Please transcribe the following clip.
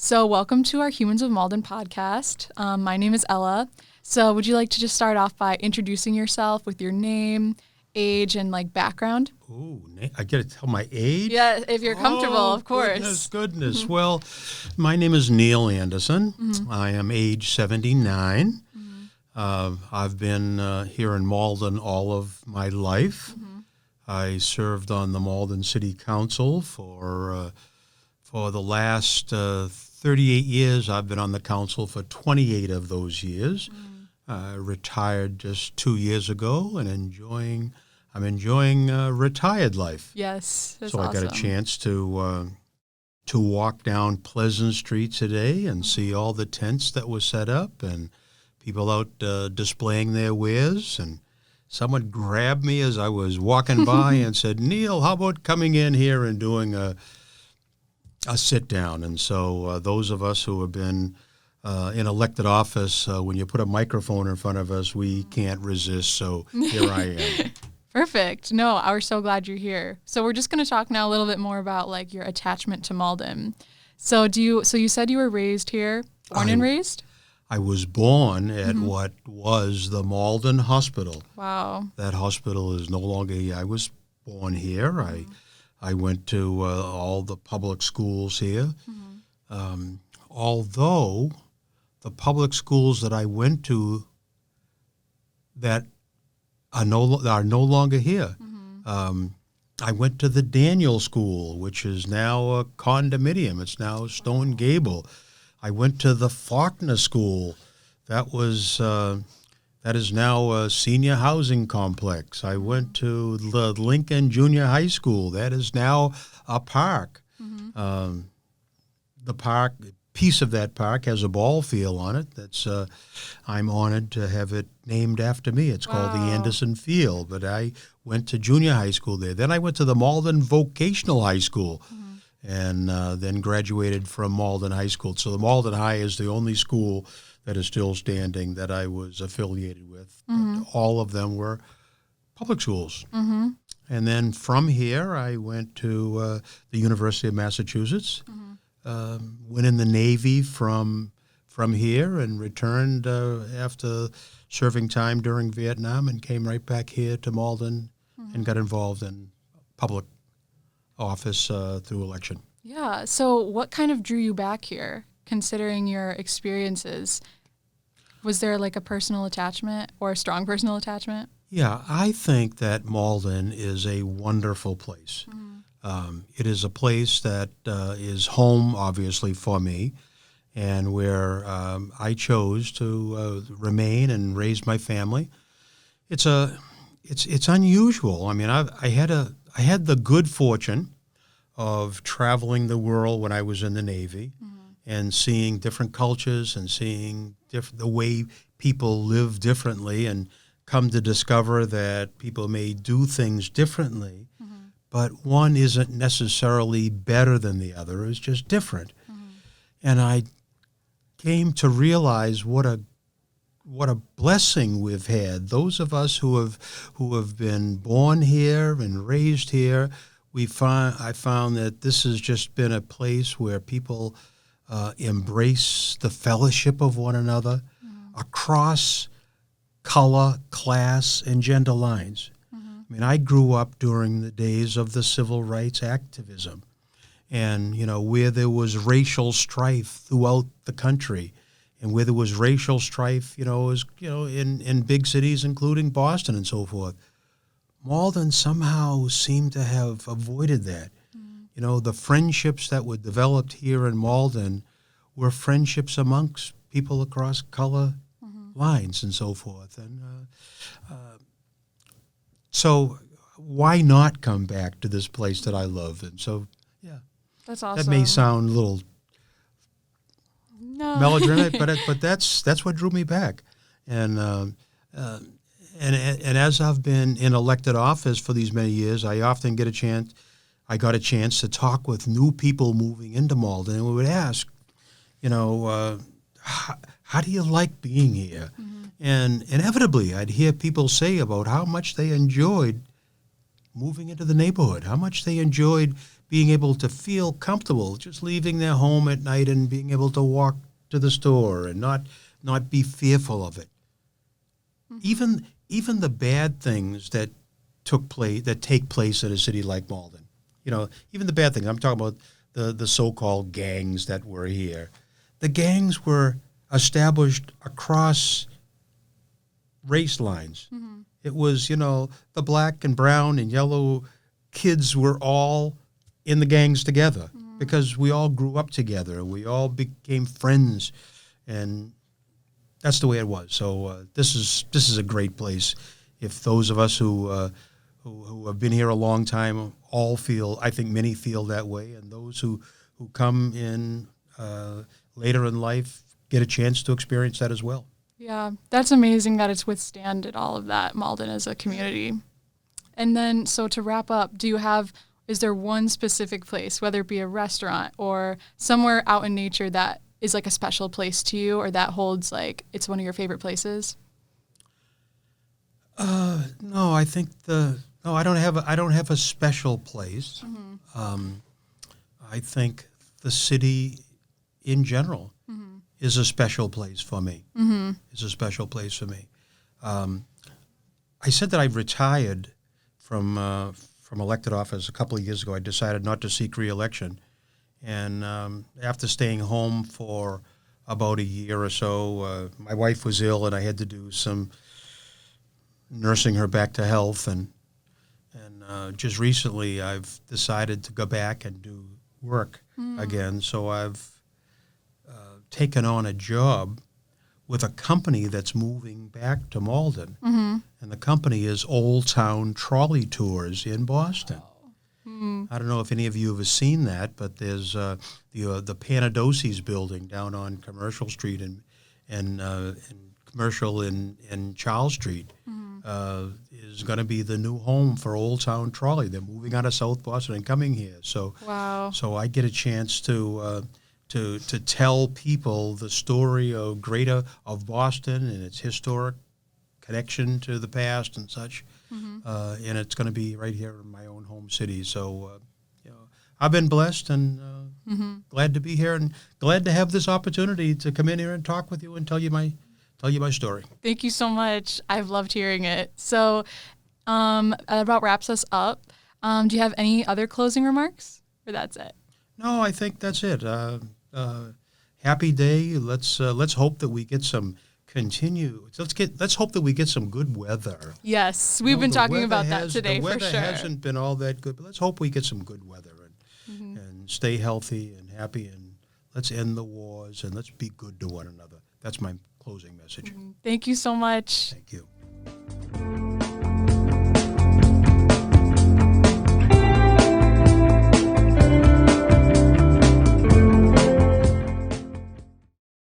So welcome to our Humans of Malden podcast. My name is Ella. So would you like to just start off by introducing yourself with your name, age, and background? Ooh, I get to tell my age? Yeah, if you're comfortable, of course. Goodness. Mm-hmm. Well, my name is Neal Anderson. Mm-hmm. I am age 79. Mm-hmm. I've been here in Malden all of my life. Mm-hmm. I served on the Malden City Council for the last 38 years. I've been on the council for 28 of those years. Retired just 2 years ago and I'm enjoying retired life. Yes, that's so awesome. I got a chance to walk down Pleasant Street today and see all the tents that were set up and people out displaying their wares. And someone grabbed me as I was walking by and said, "Neal, how about coming in here and doing a sit down?" And so those of us who have been in elected office, when you put a microphone in front of us, we can't resist. So here I am. Perfect. No, we're so glad you're here. So we're just going to talk now a little bit more about your attachment to Malden. So you said you were raised here, born and raised? I was born at what was the Malden Hospital. Wow. That hospital is no longer here. I was born here. I went to all the public schools here. Although the public schools that I went to that are no longer here. I went to the Daniel School, which is now a condominium. It's now Stone Gable. I went to the Faulkner School. That is now a senior housing complex. I went to the Lincoln Junior High School. That is now a park. The park, piece of that park has a ball field on it. That's I'm honored to have it named after me. It's called the Anderson Field. But I went to junior high school there. Then I went to the Malden Vocational High School. And then graduated from Malden High School. So the Malden High is the only school that is still standing that I was affiliated with. But all of them were public schools. And then from here, I went to the University of Massachusetts, went in the Navy from here and returned after serving time during Vietnam and came right back here to Malden and got involved in public office through election. Yeah. So what kind of drew you back here, considering your experiences? Was there a personal attachment or a strong personal attachment? Yeah, I think that Malden is a wonderful place. It is a place that is home, obviously, for me, and where I chose to remain and raise my family. It's unusual. I mean, I had the good fortune of traveling the world when I was in the Navy and seeing different cultures and seeing the way people live differently and come to discover that people may do things differently, but one isn't necessarily better than the other. It's just different. And I came to realize what a blessing we've had. Those of us who have been born here and raised here, I found that this has just been a place where people embrace the fellowship of one another across color, class, and gender lines. I mean, I grew up during the days of the civil rights activism, and where there was racial strife throughout the country. And where there was racial strife, in big cities, including Boston and so forth, Malden somehow seemed to have avoided that. The friendships that were developed here in Malden were friendships amongst people across color lines and so forth. And so why not come back to this place that I love? And so, yeah. That's awesome. That may sound a little melodramatic, but that's what drew me back. And as I've been in elected office for these many years, I often got a chance to talk with new people moving into Malden, and we would ask, how do you like being here? And inevitably, I'd hear people say about how much they enjoyed moving into the neighborhood, how much they enjoyed being able to feel comfortable just leaving their home at night and being able to walk to the store and not be fearful of it. Even the bad things that take place in a city like Malden, even the bad things. I'm talking about the so-called gangs that were here. The gangs were established across race lines. Mm-hmm. It was, the black and brown and yellow kids were all in the gangs together because we all grew up together. We all became friends, and that's the way it was. So this is a great place. If those of us who have been here a long time all feel, I think many feel that way, and those who come in later in life get a chance to experience that as well. Yeah, that's amazing that it's withstanded all of that, Malden as a community. And then, so to wrap up, is there one specific place, whether it be a restaurant or somewhere out in nature, that is like a special place to you, or that holds it's one of your favorite places? No, I think I don't have a special place. Mm-hmm. I think the city in general is a special place for me. Mm-hmm. It's a special place for me. I said that I retired from elected office a couple of years ago. I decided not to seek re-election. And after staying home for about a year or so, my wife was ill, and I had to do some nursing her back to health. And just recently, I've decided to go back and do work again. So I've taken on a job with a company that's moving back to Malden. Mm-hmm. And the company is Old Town Trolley Tours in Boston. Mm. I don't know if any of you have seen that, but there's the Panadosi's building down on Commercial Street and Commercial in Charles Street is going to be the new home for Old Town Trolley. They're moving out of South Boston and coming here. So wow. So I get a chance to tell people the story of Boston and its historic connection to the past and such. Mm-hmm. And it's going to be right here in my own home city. So, I've been blessed and glad to be here and glad to have this opportunity to come in here and talk with you and tell you my story. Thank you so much. I've loved hearing it. So, that about wraps us up. Do you have any other closing remarks, or that's it? No, I think that's it. Happy day. Let's hope that we get some. Let's hope that we get some good weather. Yes, we've been talking about that today for sure. The weather hasn't been all that good, but let's hope we get some good weather and stay healthy and happy, and let's end the wars and let's be good to one another. That's my closing message. Thank you so much. Thank you.